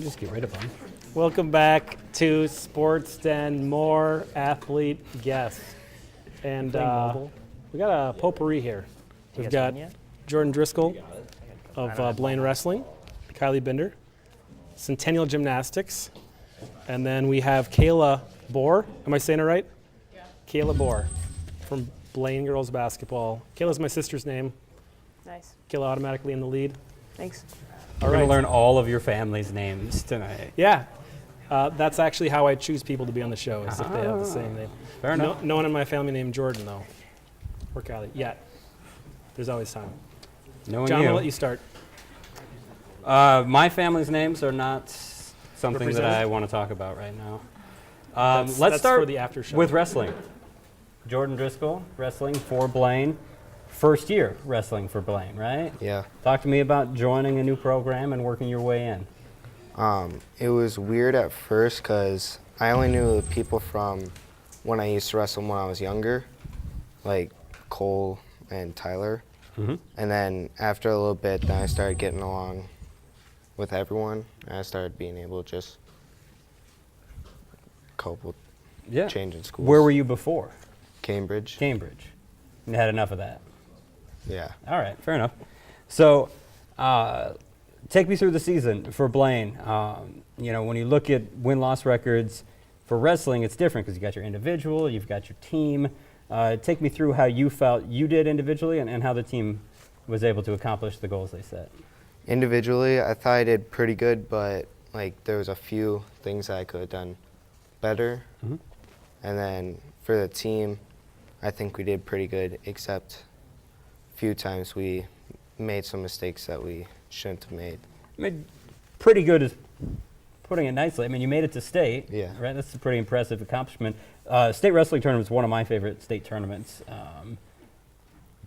Just get rid of them. Welcome back to Sports Den, more athlete guests. And we got a potpourri here. We've got Jordan Driscoll of Blaine Wrestling, Kylie Binder, Centennial Gymnastics, and then we have Kayla Bohr. Am I saying it right? Yeah. Kayla Bohr from Blaine Girls Basketball. Kayla's my sister's name. Nice. Kayla automatically in the lead. Thanks. We're going to learn all of your family's names tonight. Yeah. That's actually how I choose people to be on the show, is if they have the same name. Fair enough. No one in my family named Jordan, though. Or Kylie. Yet. There's always time. Knowing John, you. I'll let you start. My family's names are not something that I want to talk about right now. Let's start for the after show. with wrestling. Jordan Driscoll, wrestling for Blaine. First year wrestling for Blaine, right? Yeah. Talk to me about joining a new program and working your way in. It was weird at first because I only knew the people from when I used to wrestle when I was younger, like Cole and Tyler. Mm-hmm. And then after a little bit, then I started getting along with everyone, and I started being able to just cope with changing schools. Where were you before? Cambridge. Cambridge. You had enough of that. Yeah. All right, fair enough. So, take me through the season for Blaine. When you look at win-loss records for wrestling, it's different because you got your individual, you've got your team. Take me through how you felt you did individually and how the team was able to accomplish the goals they set. Individually, I thought I did pretty good, but there was a few things that I could have done better. Mm-hmm. And then for the team, I think we did pretty good, except a few times we made some mistakes that we shouldn't have made. I mean, pretty good is putting it nicely. I mean, you made it to state, Yeah. right? That's a pretty impressive accomplishment. State wrestling tournament is one of my favorite state tournaments.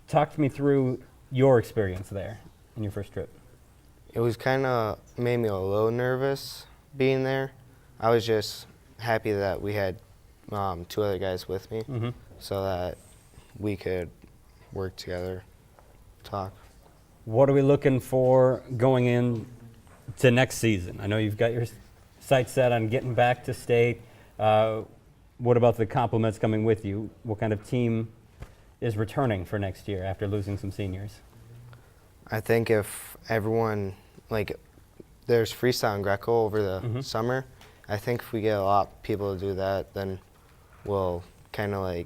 Talk to me through your experience there in your first trip. It was kind of made me a little nervous being there. I was just happy that we had two other guys with me so that we could work together, talk. What are we looking for going in to next season? I know you've got your sights set on getting back to state. What about the compliments coming with you? What kind of team is returning for next year after losing some seniors? I think if everyone, there's freestyle and Greco over the summer. I think if we get a lot of people to do that, then we'll kind of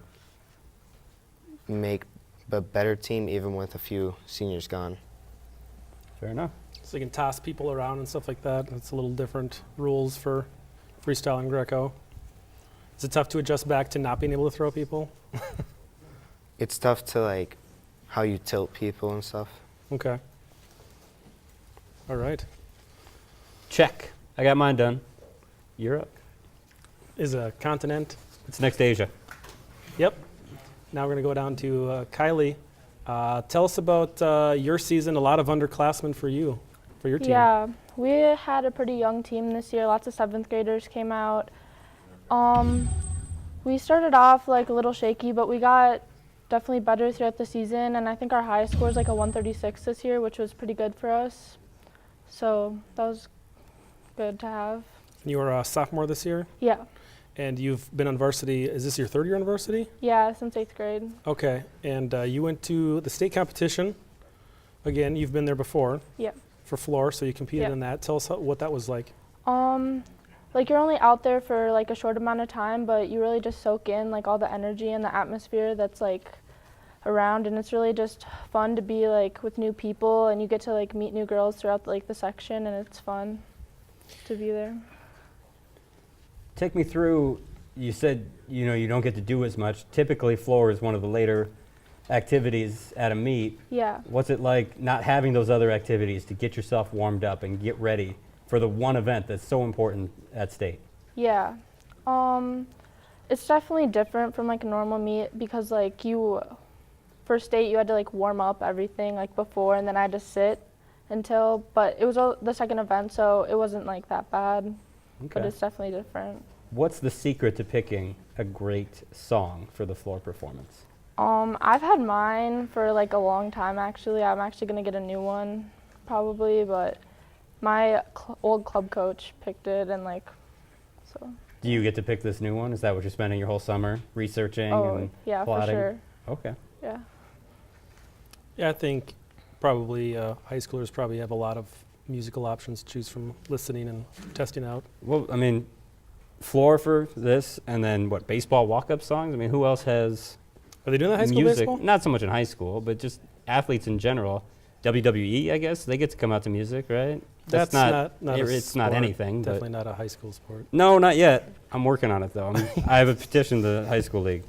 make a better team even with a few seniors gone. Fair enough. So you can toss people around and stuff like that. It's a little different rules for freestyle and Greco. Is it tough to adjust back to not being able to throw people? It's tough to how you tilt people and stuff. Okay. All right. Check. I got mine done. You're up. Is a continent. It's next Asia. Yep. Now we're going to go down to Kylie. Tell us about your season. A lot of underclassmen for you, for your team. Yeah, we had a pretty young team this year. Lots of 7th graders came out. We started off a little shaky, but we got definitely better throughout the season. And I think our highest score is a 136 this year, which was pretty good for us. So that was good to have. You were a sophomore this year? Yeah. And you've been on varsity. Is this your 3rd year on varsity? Yeah, since 8th grade. Okay. And you went to the state competition. Again, you've been there before. Yeah. For floor, so you competed in that. Tell us what that was like. You're only out there for a short amount of time, but you really just soak in all the energy and the atmosphere that's around, and it's really just fun to be with new people, and you get to meet new girls throughout the section, and it's fun to be there. Take me through, you said you don't get to do as much. Typically floor is one of the later activities at a meet. Yeah. What's it like not having those other activities to get yourself warmed up and get ready for the one event that's so important at state? Yeah. It's definitely different from a normal meet because for state you had to warm up everything before, and then I had to sit until, but it was the second event, so it wasn't that bad. Okay. But it's definitely different. What's the secret to picking a great song for the floor performance? I've had mine for a long time actually. I'm actually gonna get a new one probably, but My old club coach picked it, and so. Do you get to pick this new one? Is that what you're spending your whole summer researching Oh, and yeah, plotting? for sure. Okay. Yeah. Yeah, I think probably high schoolers probably have a lot of musical options to choose from, listening and testing out. Well, I mean, floor for this, and then what, baseball walk-up songs? I mean, who else has Are they doing that in high school music? baseball? Not so much in high school, but just athletes in general. WWE, I guess, they get to come out to music, right? That's not it's not anything. But Definitely not a high school sport. no, not yet. I'm working on it, though. I have a petition to the high school league.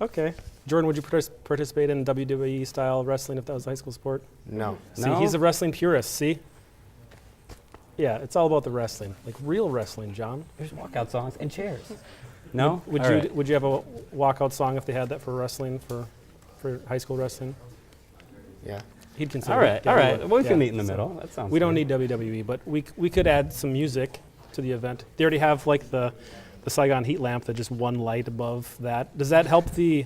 Okay. Jordan, would you participate in WWE style wrestling if that was a high school sport? No. See, No? he's a wrestling purist, see? Yeah, it's all about the wrestling, like real wrestling, John. There's walkout songs and chairs. No? Would All you right. would you have a walkout song if they had that for wrestling, for high school wrestling? Yeah. He'd consider All it. right, Yeah, all he right. would. Well, we can Yeah, meet in the so middle. That sounds We don't good. need WWE, but we could add some music to the event. They already have like the Saigon heat lamp that just one light above that. Does that help the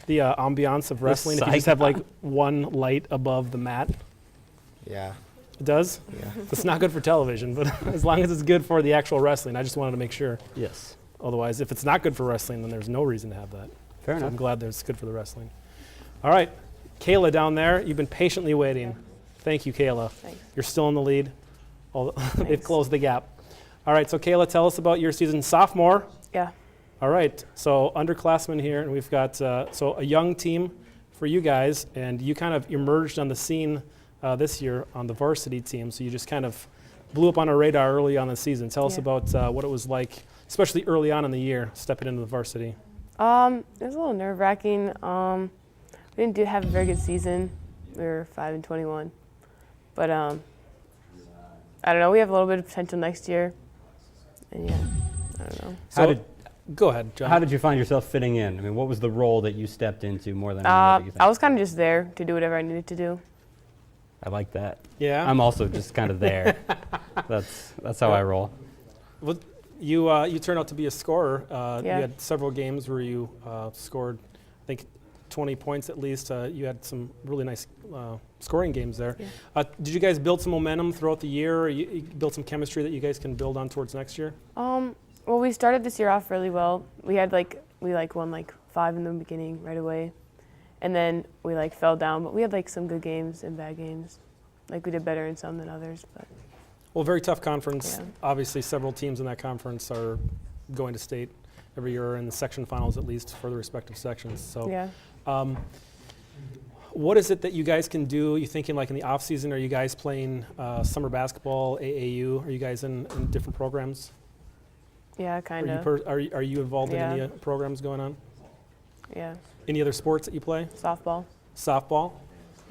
ambiance of wrestling if you just have like one light above the mat? Yeah. It does? Yeah. It's not good for television, but as long as it's good for the actual wrestling, I just wanted to make sure. Yes. Otherwise, if it's not good for wrestling, then there's no reason to have that. Fair So enough. I'm glad that it's good for the wrestling. All right, Kayla down there, you've been patiently waiting. Thank you, Kayla. Thanks. You're still in the lead. They've closed the gap. All right, so Kayla, tell us about your season. Sophomore. Yeah. All right, so underclassmen here, and we've got so a young team for you guys, and you kind of emerged on the scene this year on the varsity team, so you just kind of blew up on our radar early on the season. Tell us Yeah. about what it was like, especially early on in the year, stepping into the varsity. It was a little nerve-wracking. We didn't have a very good season. We were 5-21, but I don't know. We have a little bit of potential next year, and yeah, I don't know. So, go ahead, John. How did you find yourself fitting in? I mean, what was the role that you stepped into more than any other, you think? I was kind of just there to do whatever I needed to do. I like that. Yeah. I'm also just kind of there. That's how I roll. Well, you turned out to be a scorer. Yeah. You had several games where you scored, I think, 20 points at least. You had some really nice scoring games there. Yeah. Did you guys build some momentum throughout the year, or you build some chemistry that you guys can build on towards next year? Well, we started this year off really well. We had we won 5 in the beginning right away, and then we fell down. But we had some good games and bad games. We did better in some than others. But Well, very tough conference. Yeah. Obviously, several teams in that conference are going to state every year in the section finals, at least for the respective sections. So, yeah. what is it that you guys can do? You thinking in the off season? Are you guys playing summer basketball, AAU? Are you guys in different programs? Yeah, kind of. Are you involved in Yeah. any programs going on? Yeah. Any other sports that you play? Softball. Softball.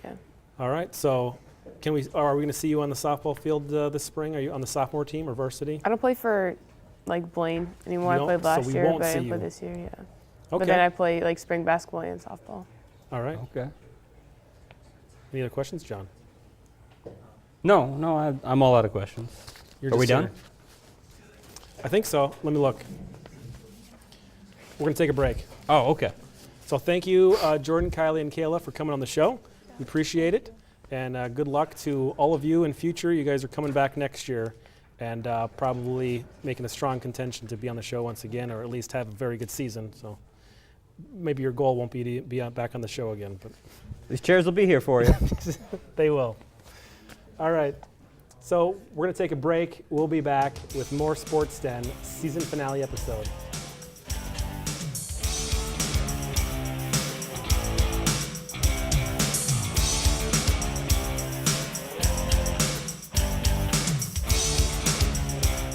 Yeah. All right. So, are we going to see you on the softball field this spring? Are you on the sophomore team or varsity? I don't play for Blaine anymore. You I don't? played So last we year, won't but I see didn't play you. this year. Yeah. Okay. But then I play spring basketball and softball. All right. Okay. Any other questions, John? No, I'm all out of questions. You're Are we just done? here. I think so. Let me look. We're going to take a break. Oh, okay. So thank you, Jordan, Kylie, and Kayla, for coming on the show. We appreciate it. And good luck to all of you in future. You guys are coming back next year and probably making a strong contention to be on the show once again, or at least have a very good season. So maybe your goal won't be to be back on the show again, but These chairs will be here for you. they will. All right. So we're going to take a break. We'll be back with more Sports Den season finale episode.